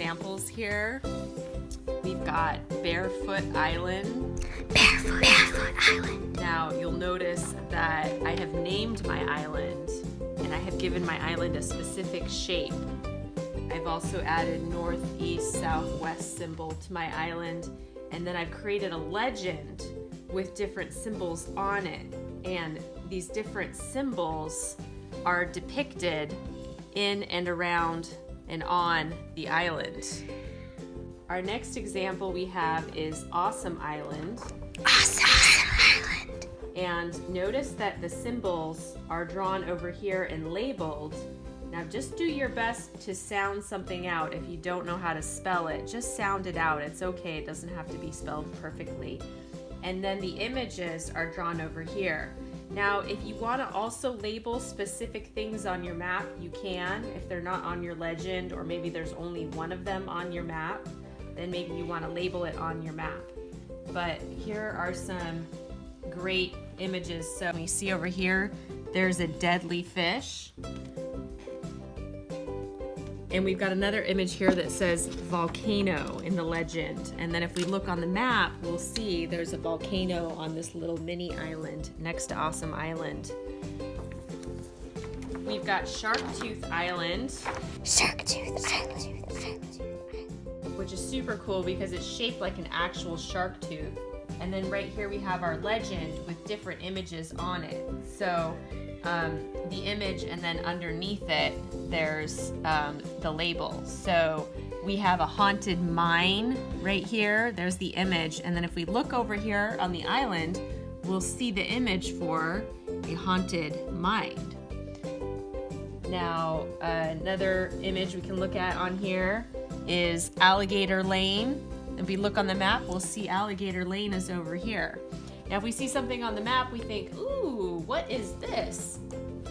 examples here. We've got Barefoot Island. Barefoot Island. Now you'll notice that I have named my island and I have given my island a specific shape. I've also added north, east, south, west symbol to my island, and then I've created a legend with different symbols on it, and these different symbols are depicted in and around and on the island. Our next example we have is Awesome Island. Awesome Island. And notice that the symbols are drawn over here and labeled. Now just do your best to sound something out. If you don't know how to spell it, just sound it out. It's okay, it doesn't have to be spelled perfectly. And then the images are drawn over here. Now, if you want to also label specific things on your map, you can. If they're not on your legend, or maybe there's only one of them on your map, then maybe you want to label it on your map. But here are some great images. So we see over here, there's a deadly fish. And we've got another image here that says volcano in the legend. And then if we look on the map, we'll see there's a volcano on this little mini island next to Awesome Island. We've got Sharktooth Island. Sharktooth Island. Which is super cool because it's shaped like an actual shark tooth. And then right here we have our legend with different images on it. So the image, and then underneath it there's the label. So we have a haunted mine right here. There's the image, and then if we look over here on the island, we'll see the image for a haunted mine. Now another image we can look at on here is Alligator Lane. If we look on the map, we'll see Alligator Lane is over here. Now if we see something on the map, we think, ooh, what is this?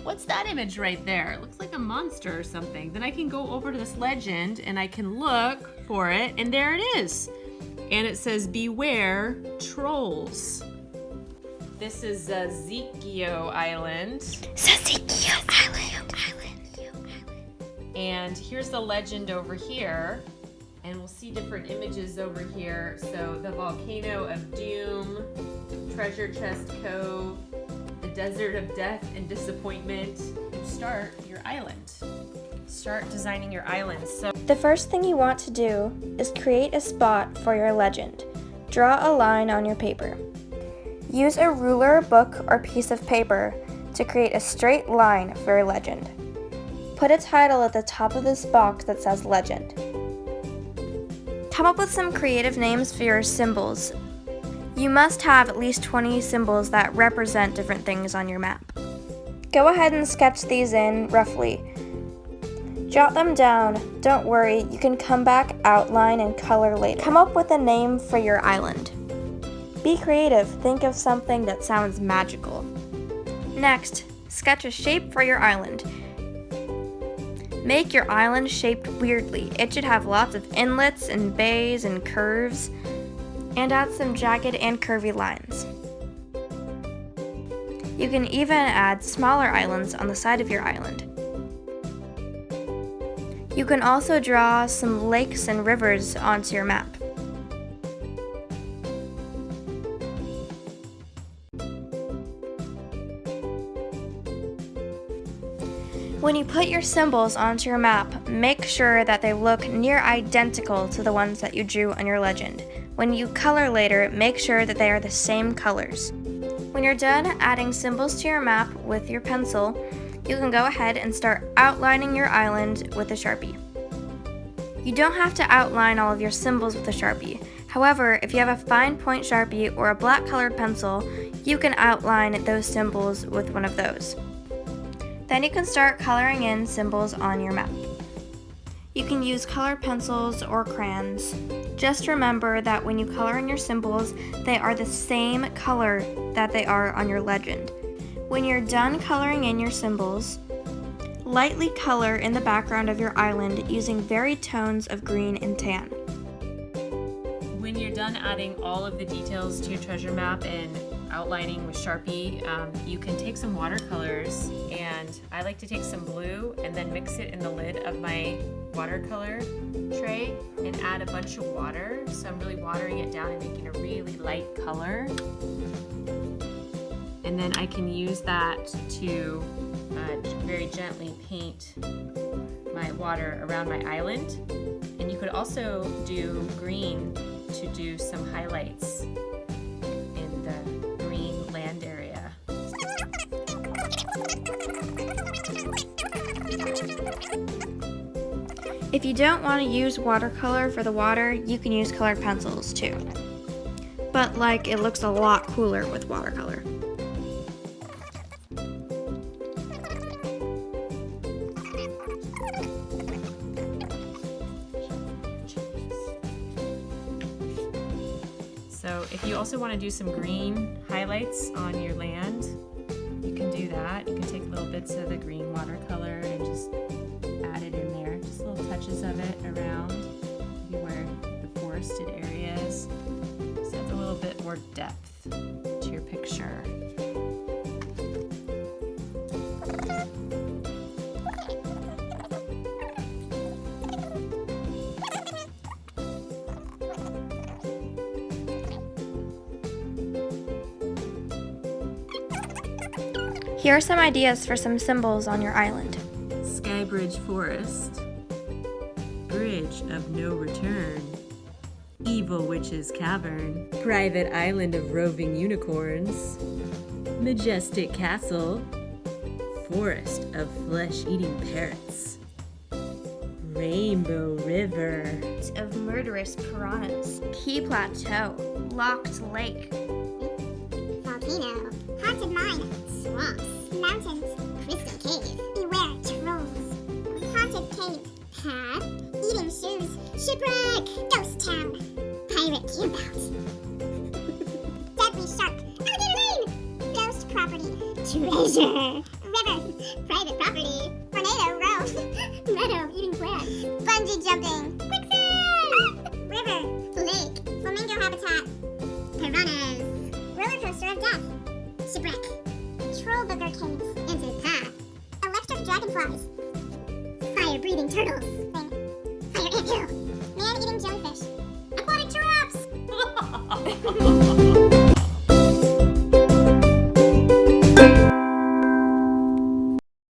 What's that image right there? It looks like a monster or something. Then I can go over to this legend and I can look for it, and there it is. And it says, beware trolls. This is Zazikio Island. Zazikio Island. And here's the legend over here. And we'll see different images over here. So the Volcano of Doom, Treasure Chest Cove, the Desert of Death and Disappointment. You start your island. Start designing your island. So The first thing you want to do is create a spot for your legend. Draw a line on your paper. Use a ruler, book, or piece of paper to create a straight line for your legend. Put a title at the top of this box that says legend. Come up with some creative names for your symbols. You must have at least 20 symbols that represent different things on your map. Go ahead and sketch these in roughly. Jot them down. Don't worry, you can come back, outline, and color later. Come up with a name for your island. Be creative. Think of something that sounds magical. Next, sketch a shape for your island. Make your island shaped weirdly. It should have lots of inlets and bays and curves, and add some jagged and curvy lines. You can even add smaller islands on the side of your island. You can also draw some lakes and rivers onto your map. When you put your symbols onto your map, make sure that they look near identical to the ones that you drew on your legend. When you color later, make sure that they are the same colors. When you're done adding symbols to your map with your pencil, you can go ahead and start outlining your island with a Sharpie. You don't have to outline all of your symbols with a Sharpie. However, if you have a fine point Sharpie or a black colored pencil, you can outline those symbols with one of those. Then you can start coloring in symbols on your map. You can use colored pencils or crayons. Just remember that when you color in your symbols, they are the same color that they are on your legend. When you're done coloring in your symbols, lightly color in the background of your island using varied tones of green and tan. when you're done adding all of the details to your treasure map and outlining with Sharpie, you can take some watercolors, and I like to take some blue and then mix it in the lid of my watercolor tray and add a bunch of water. So I'm really watering it down and making a really light color. And then I can use that to very gently paint my water around my island. And you could also do green to do some highlights in the green land area. If you don't want to use watercolor for the water, you can use colored pencils too. But it looks a lot cooler with watercolor. So if you also want to do some green highlights on your land, you can do that. You can take little bits of the green watercolor and just add it in there. Just little touches of it around maybe where the forested area is. So it's a little bit more depth to your picture. Here are some ideas for some symbols on your island. Skybridge Forest, Bridge of No Return, Evil Witch's Cavern, Private Island of Roving Unicorns, Majestic Castle, Forest of Flesh-Eating Parrots, Rainbow River, Of murderous piranhas. Key Plateau. Locked Lake. Volcano. Haunted mine. Swamps. Mountains. Crystal cave. Beware trolls. Haunted cave. Path. Eating shoes. Shipwreck. Ghost town. Pirate campout. Deadly shark. Alligator lane. Ghost property. Treasure. River. Private property. Tornado row. Meadow eating plants. Bungee jumping. Quicksand. River. Lake. Flamingo habitat. Piranhas. Roller coaster of death. Shipwreck. Troll booger caves. Into path. Electric dragonflies. Fire breathing turtles. Thing. Fire anthill. Man eating jellyfish. Aquatic giraffes.